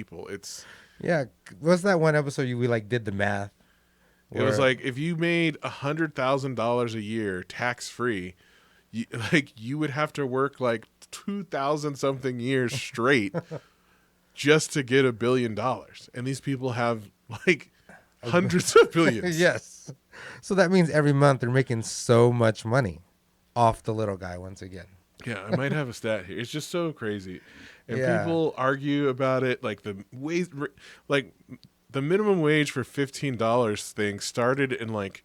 people. Yeah, what's that one episode we like did the math? It was like if you made $100,000 a year tax free, you would have to work like 2,000 something years straight just to get $1 billion, and these people have like hundreds of billions. Yes. So that means every month they're making so much money off the little guy once again. Yeah, I might have a stat here. It's just so crazy, and Yeah. people argue about it like like the minimum wage for $15 thing started in like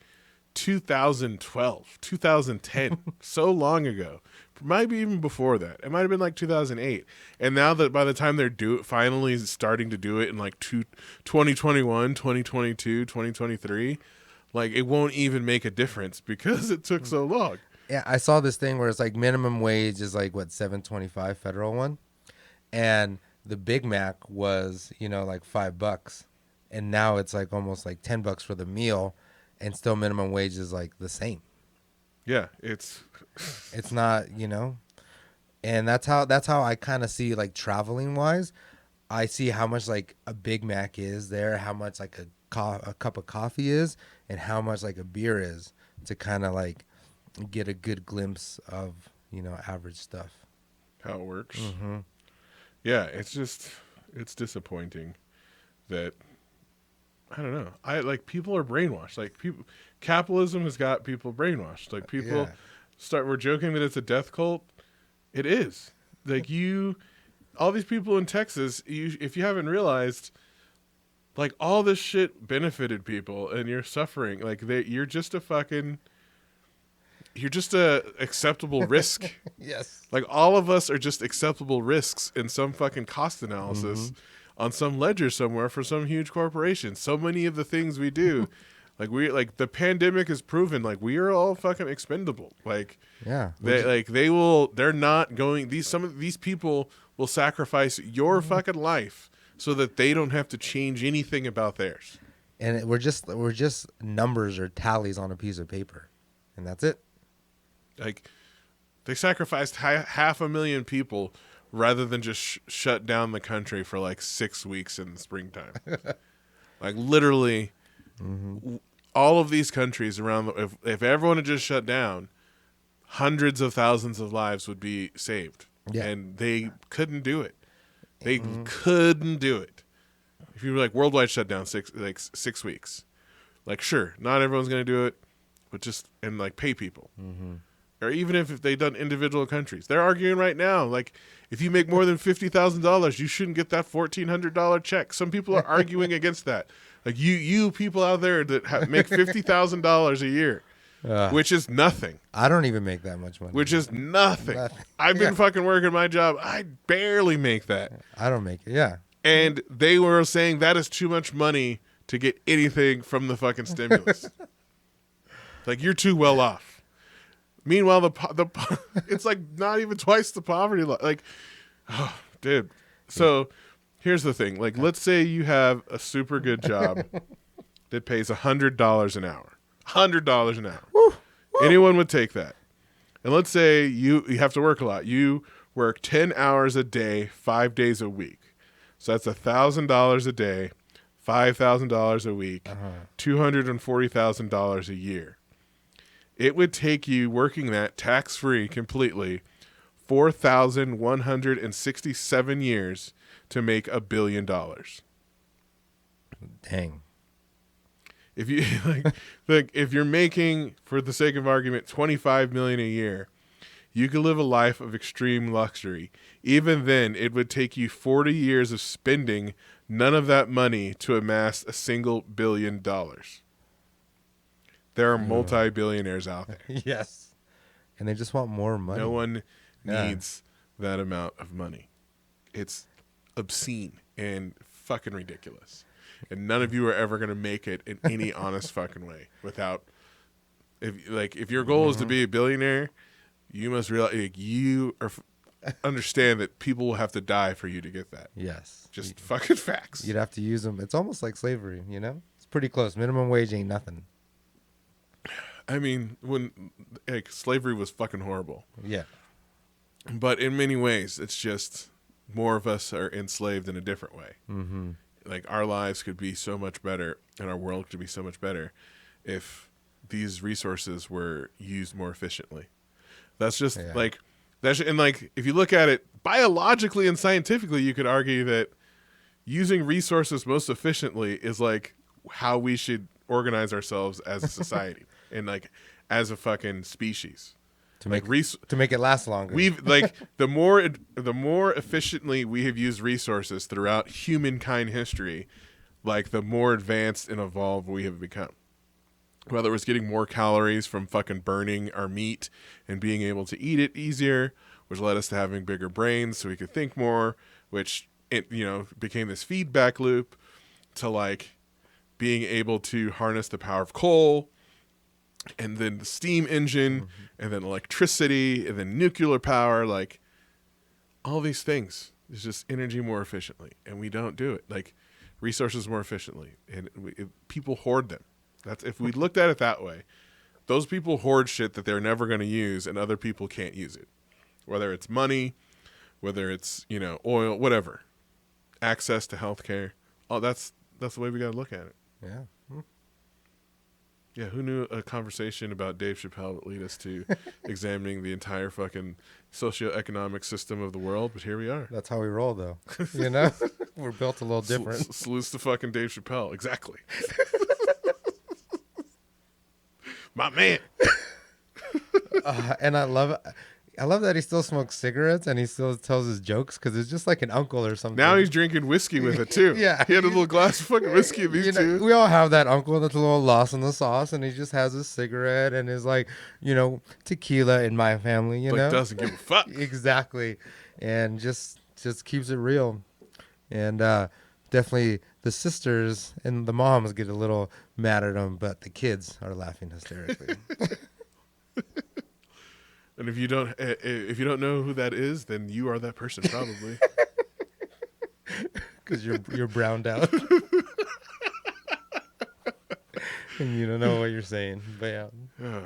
2012, 2010, so long ago. Might be even before that. It might have been like 2008. And now that by the time they're finally starting to do it in like 2021, 2022, 2023, like it won't even make a difference because it took so long. Yeah, I saw this thing where it's like minimum wage is like what, $7.25 federal one, and the Big Mac was like $5, and now it's like almost like $10 for the meal, and still minimum wage is like the same. Yeah, it's not, and that's how I kind of see like traveling wise. I see how much like a Big Mac is there, how much like a cup of coffee is, and how much like a beer is, to kind of like get a good glimpse of average stuff. how it works. Mm-hmm. Yeah, it's disappointing that I don't know. People are brainwashed. Like capitalism has got people brainwashed. Like people we're joking that it's a death cult. It is. Like all these people in Texas, if you haven't realized, like all this shit benefited people and you're suffering. Like you're just a acceptable risk. Yes. Like all of us are just acceptable risks in some fucking cost analysis on some ledger somewhere for some huge corporation. So many of the things we do, the pandemic has proven like we are all fucking expendable. Like some of these people will sacrifice your fucking life so that they don't have to change anything about theirs. And we're just numbers or tallies on a piece of paper, and that's it. Like they sacrificed 500,000 people rather than just shut down the country for like 6 weeks in the springtime. Like literally, all of these countries around, if everyone had just shut down, hundreds of thousands of lives would be saved. Yeah. And they couldn't do it. They couldn't do it. If you were like worldwide shutdown 6 weeks, like sure, not everyone's going to do it, but just pay people. Or even if they done individual countries, they're arguing right now. Like, if you make more than $50,000, you shouldn't get that $1,400 check. Some people are arguing against that. Like you people out there that make $50,000 a year, which is nothing. I don't even make that much money. Which is nothing. I've been fucking working my job. I barely make that. I don't make it. Yeah. And they were saying that is too much money to get anything from the fucking stimulus. Like you're too well off. Meanwhile, it's like not even twice the poverty line. Like, oh, dude. So here's the thing. Like, let's say you have a super good job that pays $100 an hour. $100 an hour. Woo. Anyone would take that. And let's say you have to work a lot. You work 10 hours a day, 5 days a week. So that's $1,000 a day, $5,000 a week, $240,000 a year. It would take you working that tax-free completely 4,167 years to make $1 billion. Dang. If you if you're making, for the sake of argument, $25 million a year, you could live a life of extreme luxury. Even then, it would take you 40 years of spending none of that money to amass a single $1 billion. There are multi-billionaires out there. Yes. And they just want more money. No one needs that amount of money. It's obscene and fucking ridiculous. And none of you are ever going to make it in any honest fucking way without... If your goal is to be a billionaire, you must realize understand that people will have to die for you to get that. Yes. Just fucking facts. You'd have to use them. It's almost like slavery, It's pretty close. Minimum wage ain't nothing. I mean, when slavery was fucking horrible. Yeah. But in many ways, it's just more of us are enslaved in a different way. Mm-hmm. Like our lives could be so much better and our world could be so much better if these resources were used more efficiently. That's just like that's, and like if you look at it biologically and scientifically, you could argue that using resources most efficiently is like how we should organize ourselves as a society and like as a fucking species. To make it last longer. We've like the more efficiently we have used resources throughout humankind history, like the more advanced and evolved we have become. Whether it was getting more calories from fucking burning our meat and being able to eat it easier, which led us to having bigger brains so we could think more, which it became this feedback loop to like being able to harness the power of coal, and then the steam engine, and then electricity, and then nuclear power, like all these things. It's just energy more efficiently, and we don't do it. Like resources more efficiently, and people hoard them. That's if we looked at it that way. Those people hoard shit that they're never going to use, and other people can't use it. Whether it's money, whether it's oil, whatever, access to healthcare. Oh, that's the way we got to look at it. Yeah. Yeah, who knew a conversation about Dave Chappelle would lead us to examining the entire fucking socioeconomic system of the world? But here we are. That's how we roll, though. We're built a little different. Salutes to fucking Dave Chappelle. Exactly. My man. And I love that he still smokes cigarettes and he still tells his jokes because it's just like an uncle or something. Now he's drinking whiskey with it too. Yeah, he had a little glass of fucking whiskey. These two. We all have that uncle that's a little lost in the sauce, and he just has his cigarette and is like, tequila in my family. Doesn't give a fuck. Exactly, and just keeps it real, and definitely the sisters and the moms get a little mad at him, but the kids are laughing hysterically. And if you don't know who that is, then you are that person probably. Because you're browned out. And you don't know what you're saying. But yeah.